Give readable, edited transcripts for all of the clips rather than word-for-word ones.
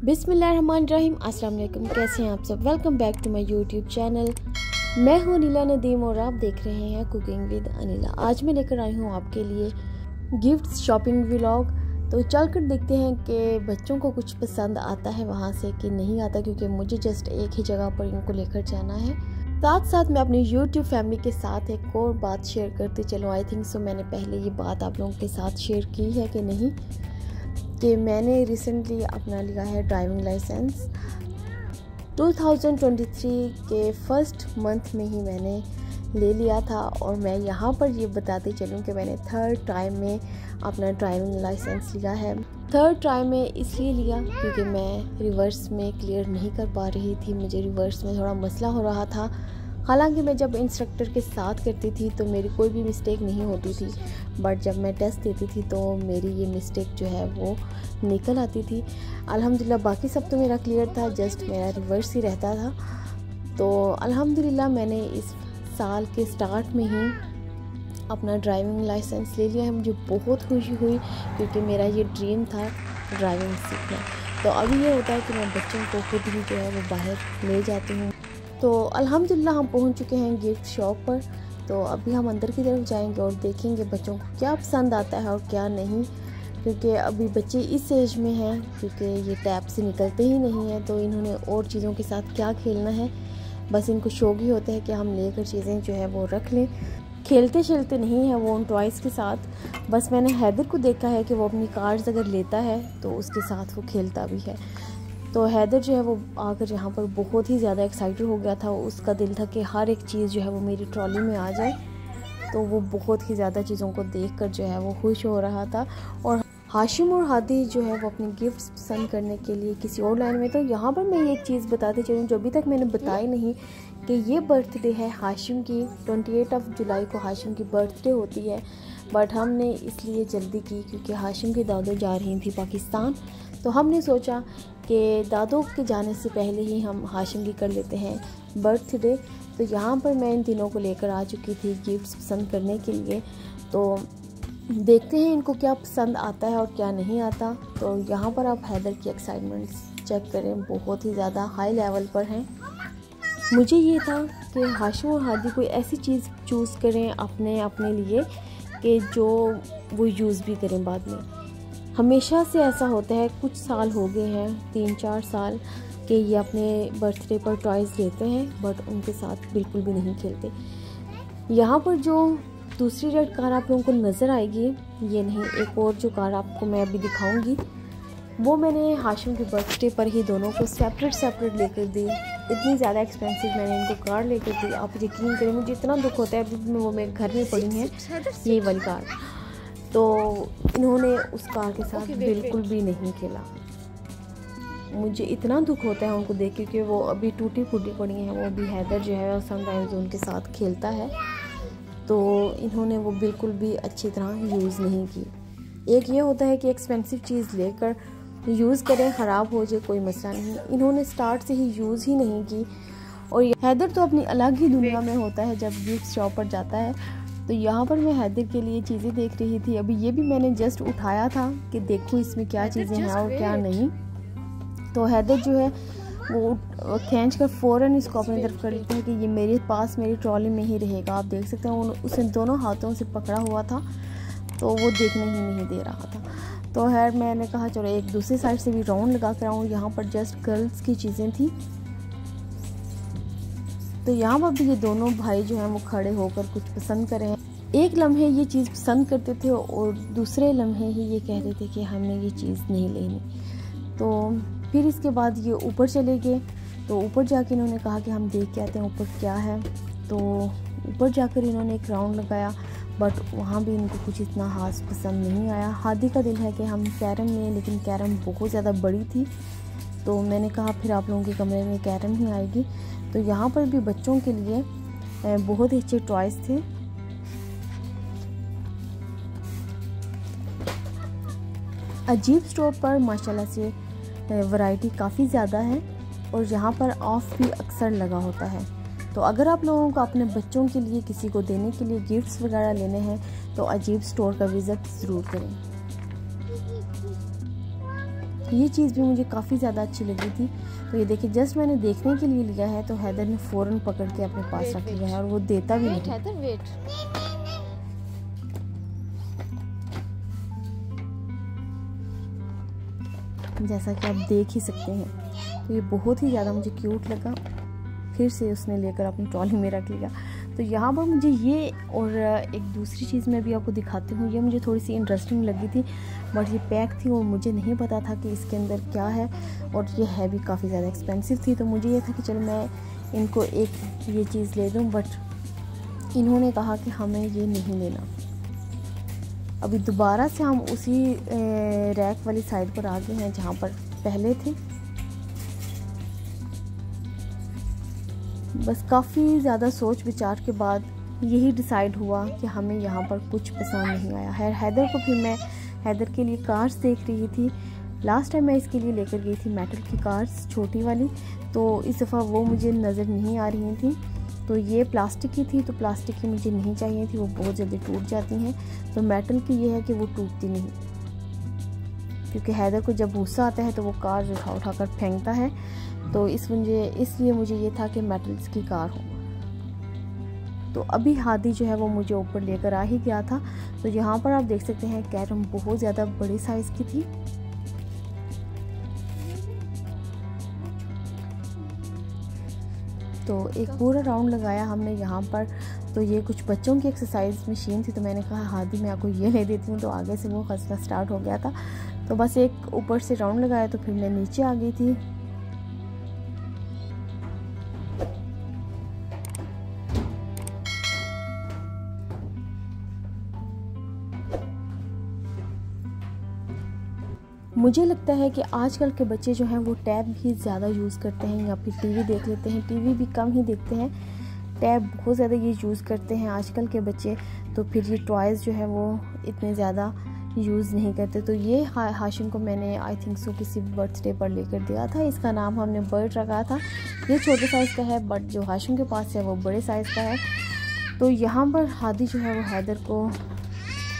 बिस्मिल्लाहिर्रहमानिर्रहीम। अस्सलाम वालेकुम। कैसे हैं आप सब? Welcome back to my YouTube channel. मैं हूं नीला नदीम और आप देख रहे हैं कुकिंग विद अनिला। आज मैं लेकर आई हूं आपके लिए गिफ्ट्स शॉपिंग व्लॉग। तो चलकर देखते हैं कि बच्चों को कुछ पसंद आता है वहां से कि नहीं आता, क्योंकि मुझे जस्ट एक ही जगह पर इनको लेकर जाना है। साथ साथ मैं अपनी यूट्यूब फैमिली के साथ एक और बात शेयर करते चलो। आई थिंक सो मैंने पहले ये बात आप लोगों के साथ शेयर की है कि नहीं, कि मैंने रिसेंटली अपना लिया है ड्राइविंग लाइसेंस। 2023 के फर्स्ट मंथ में ही मैंने ले लिया था। और मैं यहाँ पर ये बताते चलूँ कि मैंने थर्ड टाइम में अपना ड्राइविंग लाइसेंस लिया है। थर्ड टाइम में इसलिए लिया क्योंकि मैं रिवर्स में क्लियर नहीं कर पा रही थी। मुझे रिवर्स में थोड़ा मसला हो रहा था। हालांकि मैं जब इंस्ट्रक्टर के साथ करती थी तो मेरी कोई भी मिस्टेक नहीं होती थी, बट जब मैं टेस्ट देती थी तो मेरी ये मिस्टेक जो है वो निकल आती थी। अल्हम्दुलिल्लाह बाकी सब तो मेरा क्लियर था, जस्ट मेरा रिवर्स ही रहता था। तो अल्हम्दुलिल्लाह मैंने इस साल के स्टार्ट में ही अपना ड्राइविंग लाइसेंस ले लिया है। मुझे बहुत खुशी हुई क्योंकि मेरा ये ड्रीम था ड्राइविंग सीखना। तो अभी ये होता है कि मैं बच्चों को खुद ही जो है वो बाहर ले जाती हूँ। तो अल्हम्दुलिल्लाह हम पहुंच चुके हैं गिफ्ट शॉप पर। तो अभी हम अंदर की तरफ जाएंगे और देखेंगे बच्चों को क्या पसंद आता है और क्या नहीं, क्योंकि अभी बच्चे इस एज में हैं क्योंकि ये टैब से निकलते ही नहीं हैं। तो इन्होंने और चीज़ों के साथ क्या खेलना है, बस इनको शौक ही होता है कि हम लेकर चीज़ें जो है वो रख लें। खेलते खेलते नहीं है वो उन टॉयज़ के साथ। बस मैंने हैदर को देखा है कि वो अपनी कार्ड्स अगर लेता है तो उसके साथ वो खेलता भी है। तो हैदर जो है वो आकर यहाँ पर बहुत ही ज़्यादा एक्साइटेड हो गया था। उसका दिल था कि हर एक चीज़ जो है वो मेरी ट्रॉली में आ जाए। तो वो बहुत ही ज़्यादा चीज़ों को देखकर जो है वो खुश हो रहा था। और हाशिम और हादी जो है वो अपने गिफ्ट्स पसंद करने के लिए किसी और लाइन में। तो यहाँ पर मैं एक चीज़ बताते चलूँ जो अभी तक मैंने बताई नहीं, कि ये बर्थडे है हाशिम की। 28 जुलाई को हाशिम की बर्थडे होती है, बट हमने इसलिए जल्दी की क्योंकि हाशिम की दादो जा रही थी पाकिस्तान। तो हमने सोचा कि दादो के जाने से पहले ही हम हाशिम की कर लेते हैं बर्थडे। तो यहाँ पर मैं इन तीनों को लेकर आ चुकी थी गिफ्ट्स पसंद करने के लिए। तो देखते हैं इनको क्या पसंद आता है और क्या नहीं आता। तो यहाँ पर आप हैदर की एक्साइटमेंट चेक करें, बहुत ही ज़्यादा हाई लेवल पर हैं। मुझे ये था कि हाशिम और हादी कोई ऐसी चीज़ चूज़ करें अपने लिए कि जो वो यूज़ भी करें बाद में। हमेशा से ऐसा होता है, कुछ साल हो गए हैं 3-4 साल कि ये अपने बर्थडे पर टॉयज़ लेते हैं बट उनके साथ बिल्कुल भी नहीं खेलते। यहाँ पर जो दूसरी रेड कार आप लोगों को नज़र आएगी, ये नहीं, एक और जो कार आपको मैं अभी दिखाऊंगी वो मैंने हाशिम के बर्थडे पर ही दोनों को सेपरेट लेकर दी। इतनी ज़्यादा एक्सपेंसिव मैंने इनको कार लेकर दी, आप यकीन करें मुझे इतना दुख होता है। अभी वो मेरे घर में पड़ी है यही वाली कार। तो इन्होंने उस कार के साथ बिल्कुल भी नहीं खेला। मुझे इतना दुख होता है उनको देख के कि वो अभी टूटी फूटी पड़ी हैं। वो भी हैदर जो है समटाइम्स उनके साथ खेलता है, तो इन्होंने वो बिल्कुल भी अच्छी तरह यूज़ नहीं की। एक ये होता है कि एक्सपेंसिव चीज़ लेकर यूज़ करें, ख़राब हो जाए कोई मसला नहीं। इन्होंने स्टार्ट से ही यूज़ ही नहीं की। और हैदर तो अपनी अलग ही दुनिया में होता है जब गिफ्ट शॉप पर जाता है। तो यहाँ पर मैं हैदर के लिए चीज़ें देख रही थी। अभी ये भी मैंने जस्ट उठाया था कि देखो इसमें क्या चीज़ें हैं और क्या नहीं। तो हैदर जो है वो खींच कर फ़ौरन इसको अपनी तरफ कर लेते हैं कि ये मेरे पास मेरी ट्रॉली में ही रहेगा। आप देख सकते हैं उसे दोनों हाथों से पकड़ा हुआ था, तो वो देखने ही नहीं दे रहा था। तो मैंने कहा चलो एक दूसरी साइड से भी राउंड लगा कर आऊँ। यहाँ पर जस्ट गर्ल्स की चीज़ें थी। तो यहाँ पर भी ये दोनों भाई जो हैं वो खड़े होकर कुछ पसंद कर रहे हैं। एक लम्हे ये चीज़ पसंद करते थे और दूसरे लम्हे ही ये कहते थे कि हमें ये चीज़ नहीं लेनी। तो फिर इसके बाद ये ऊपर चले गए। तो ऊपर जाके इन्होंने कहा कि हम देख के आते हैं ऊपर क्या है। तो ऊपर जाकर इन्होंने एक राउंड लगाया, बट वहाँ भी इनको कुछ इतना खास पसंद नहीं आया। हादी का दिल है कि हम कैरम में, लेकिन कैरम बहुत ज़्यादा बड़ी थी। तो मैंने कहा फिर आप लोगों के कमरे में कैरम ही आएगी। तो यहाँ पर भी बच्चों के लिए बहुत ही अच्छे टॉयज़ थे। अजीब स्टोर पर माशाल्लाह से वैरायटी काफ़ी ज़्यादा है और यहाँ पर ऑफ भी अक्सर लगा होता है। तो अगर आप लोगों को अपने बच्चों के लिए, किसी को देने के लिए गिफ्ट्स वगैरह लेने हैं तो अजीब स्टोर का विज़िट ज़रूर करें। ये चीज़ भी मुझे काफ़ी ज़्यादा अच्छी लगी थी। तो ये देखिए, जस्ट मैंने देखने के लिए लिया है तो हैदर ने फ़ौरन पकड़ के अपने पास रख लिया है और वो देता भी नहीं। हैदर वेट, जैसा कि आप देख ही सकते हैं। तो ये बहुत ही ज़्यादा मुझे क्यूट लगा। फिर से उसने लेकर अपनी ट्रॉली में रख लिया। तो यहाँ पर मुझे ये और एक दूसरी चीज़ मैं भी आपको दिखाती हूँ। ये मुझे थोड़ी सी इंटरेस्टिंग लगी थी, बट ये पैक थी और मुझे नहीं पता था कि इसके अंदर क्या है, और ये है भी काफ़ी ज़्यादा एक्सपेंसिव थी। तो मुझे ये था कि चलो मैं इनको एक ये चीज़ ले दूँ, बट इन्होंने कहा कि हमें ये नहीं लेना। अभी दोबारा से हम उसी रैक वाली साइड पर आ गए हैं जहाँ पर पहले थे। बस काफ़ी ज़्यादा सोच विचार के बाद यही डिसाइड हुआ कि हमें यहाँ पर कुछ पसंद नहीं आया है। हैदर को फिर मैं हैदर के लिए कार्स देख रही थी। लास्ट टाइम मैं इसके लिए लेकर गई थी मेटल की कार्स, छोटी वाली, तो इस दफ़ा वो मुझे नज़र नहीं आ रही थी। तो ये प्लास्टिक की थी, तो प्लास्टिक की मुझे नहीं चाहिए थी, वो बहुत जल्दी टूट जाती हैं। तो मेटल की ये है कि वो टूटती नहीं, क्योंकि हैदर को जब गुस्सा आता है तो वो कार उठा कर फेंकता है। तो इसलिए मुझे ये था कि मेटल्स की कार हो। तो अभी हादी जो है वो मुझे ऊपर लेकर आ ही गया था। तो यहाँ पर आप देख सकते हैं कैरम बहुत ज़्यादा बड़ी साइज़ की थी। तो एक पूरा राउंड लगाया हमने यहाँ पर। तो ये कुछ बच्चों की एक्सरसाइज मशीन थी, तो मैंने कहा हादी मैं आपको ये ले देती हूँ। तो आगे से वो खसना स्टार्ट हो गया था। तो बस एक ऊपर से राउंड लगाया तो फिर मैं नीचे आ गई थी। मुझे लगता है कि आजकल के बच्चे जो हैं वो टैब भी ज़्यादा यूज़ करते हैं या फिर टीवी देख लेते हैं। टीवी भी कम ही देखते हैं, टैब बहुत ज़्यादा ये यूज़ करते हैं आजकल के बच्चे। तो फिर ये टॉयज़ जो है वो इतने ज़्यादा यूज़ नहीं करते। तो ये हाशिम को मैंने आई थिंक सो किसी बर्थडे पर लेकर दिया था। इसका नाम हमने बर्ड रखा था। ये छोटे साइज़ का है, बट जो हाशिम के पास है वो बड़े साइज़ का है। तो यहाँ पर हादी जो है वो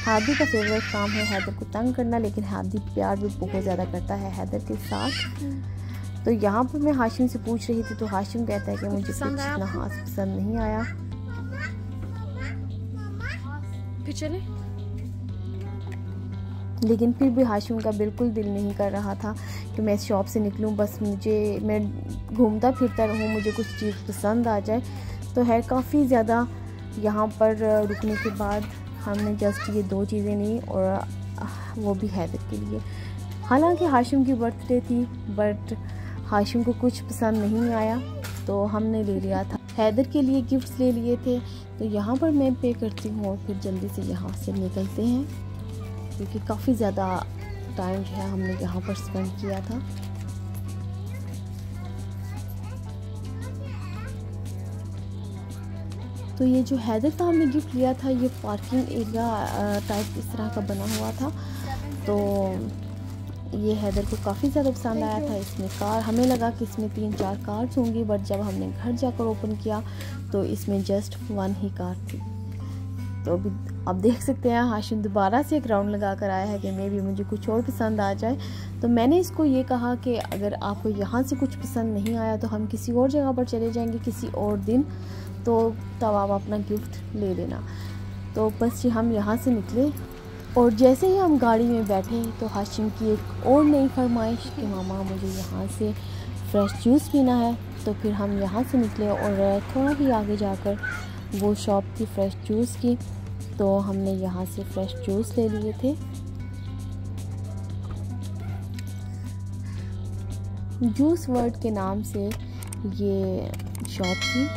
हादी का फेवरेट काम है हैदर को तंग करना, लेकिन हादी प्यार भी बहुत ज़्यादा करता है हैदर के साथ। तो यहाँ पर मैं हाशिम से पूछ रही थी, तो हाशिम कहता है कि मुझे कुछ नहास पसंद नहीं आया। फिर चले, लेकिन फिर भी हाशिम का बिल्कुल दिल नहीं कर रहा था कि मैं इस शॉप से निकलूं। बस मैं घूमता फिरता रहूं, मुझे कुछ चीज़ पसंद आ जाए। तो है काफ़ी ज़्यादा यहाँ पर रुकने के बाद हमने जस्ट ये 2 चीज़ें ली, और वो भी हैदर के लिए। हालांकि हाशिम की बर्थडे थी, बट हाशिम को कुछ पसंद नहीं आया तो हमने ले लिया था। हैदर के लिए गिफ्ट्स ले लिए थे। तो यहाँ पर मैं पे करती हूँ और फिर जल्दी से यहाँ से निकलते हैं, क्योंकि काफ़ी ज़्यादा टाइम जो है हमने यहाँ पर स्पेंड किया था। तो ये जो हैदर का हमने गिफ्ट लिया था, ये पार्किंग एरिया टाइप इस तरह का बना हुआ था। तो ये हैदर को काफ़ी ज़्यादा पसंद आया था। इसमें कार, हमें लगा कि इसमें 3-4 कार्स होंगी, बट जब हमने घर जाकर ओपन किया तो इसमें जस्ट 1 ही कार थी। तो अभी आप देख सकते हैं हाशिम दोबारा से एक राउंड लगा कर आया है कि मे भी मुझे कुछ और पसंद आ जाए। तो मैंने इसको ये कहा कि अगर आपको यहाँ से कुछ पसंद नहीं आया तो हम किसी और जगह पर चले जाएंगे किसी और दिन, तो तब आप अपना गिफ्ट ले लेना। तो बस हम यहाँ से निकले, और जैसे ही हम गाड़ी में बैठे तो हाशिम की एक और नई फरमाइश कि मामा मुझे यहाँ से फ्रेश जूस पीना है। तो फिर हम यहाँ से निकले और थोड़ा ही आगे जाकर वो शॉप थी फ्रेश जूस की, तो हमने यहाँ से फ्रेश जूस ले लिए थे। जूस वर्ल्ड के नाम से ये शॉप थी।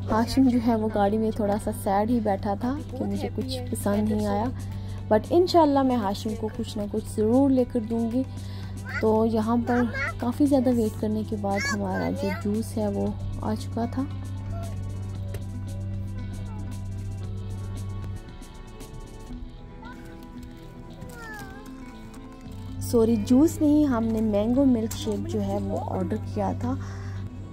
हाशिम जो है वो गाड़ी में थोड़ा सा सैड ही बैठा था कि मुझे कुछ पसंद नहीं आया, बट इंशाल्लाह मैं हाशिम को कुछ ना कुछ ज़रूर लेकर दूंगी। तो यहाँ पर काफ़ी ज़्यादा वेट करने के बाद हमारा जो जूस है वो आ चुका था। सॉरी, जूस नहीं, हमने मैंगो मिल्क शेक जो है वो ऑर्डर किया था।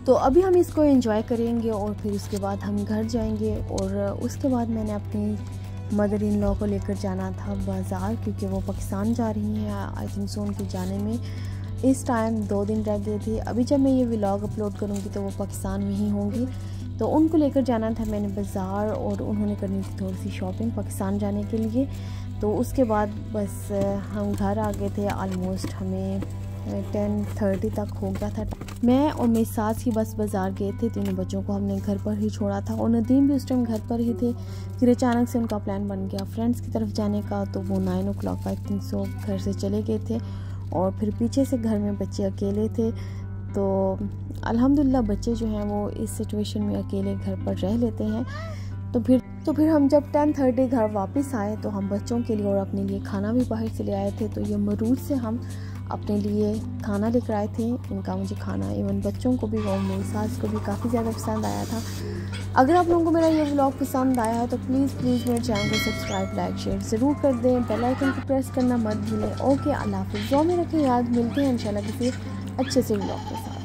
तो अभी हम इसको एंजॉय करेंगे और फिर उसके बाद हम घर जाएंगे, और उसके बाद मैंने अपनी मदर इन लॉ को लेकर जाना था बाज़ार, क्योंकि वो पाकिस्तान जा रही हैं। आई थिंक सो उनके जाने में इस टाइम 2 दिन रह गए थे। अभी जब मैं ये व्लॉग अपलोड करूँगी तो वो पाकिस्तान में ही होंगी, तो उनको लेकर जाना था मैंने बाज़ार, और उन्होंने करनी थी थोड़ी सी शॉपिंग पाकिस्तान जाने के लिए। तो उसके बाद बस हम घर आ गए थे। आलमोस्ट हमें 10:30 तक हो गया था। मैं और मेरी सास ही बस बाज़ार गए थे, तीनों बच्चों को हमने घर पर ही छोड़ा था, और नदीम भी उस टाइम घर पर ही थे। फिर अचानक से उनका प्लान बन गया फ्रेंड्स की तरफ जाने का, तो वो 9 o'clock आई थिंक सो घर से चले गए थे, और फिर पीछे से घर में बच्चे अकेले थे। तो अल्हम्दुलिल्लाह बच्चे जो हैं वो इस सिचुएशन में अकेले घर पर रह लेते हैं। तो फिर हम जब 10:30 घर वापस आए तो हम बच्चों के लिए और अपने लिए खाना भी बाहर से ले आए थे। तो ये मरूद से हम अपने लिए खाना लेकर आए थे। इनका मुझे खाना इवन बच्चों को भी और मेरी सास को भी काफ़ी ज़्यादा पसंद आया था। अगर आप लोगों को मेरा ये व्लॉग पसंद आया है तो प्लीज़ मेरे चैनल को सब्सक्राइब, लाइक, शेयर ज़रूर कर दें। बेल आइकन को प्रेस करना मत भूलें। ओके, अल्लाह हाफ़िज़। जो में रखें याद, मिलते हैं इंशाल्लाह किसी अच्छे से व्लॉग के साथ।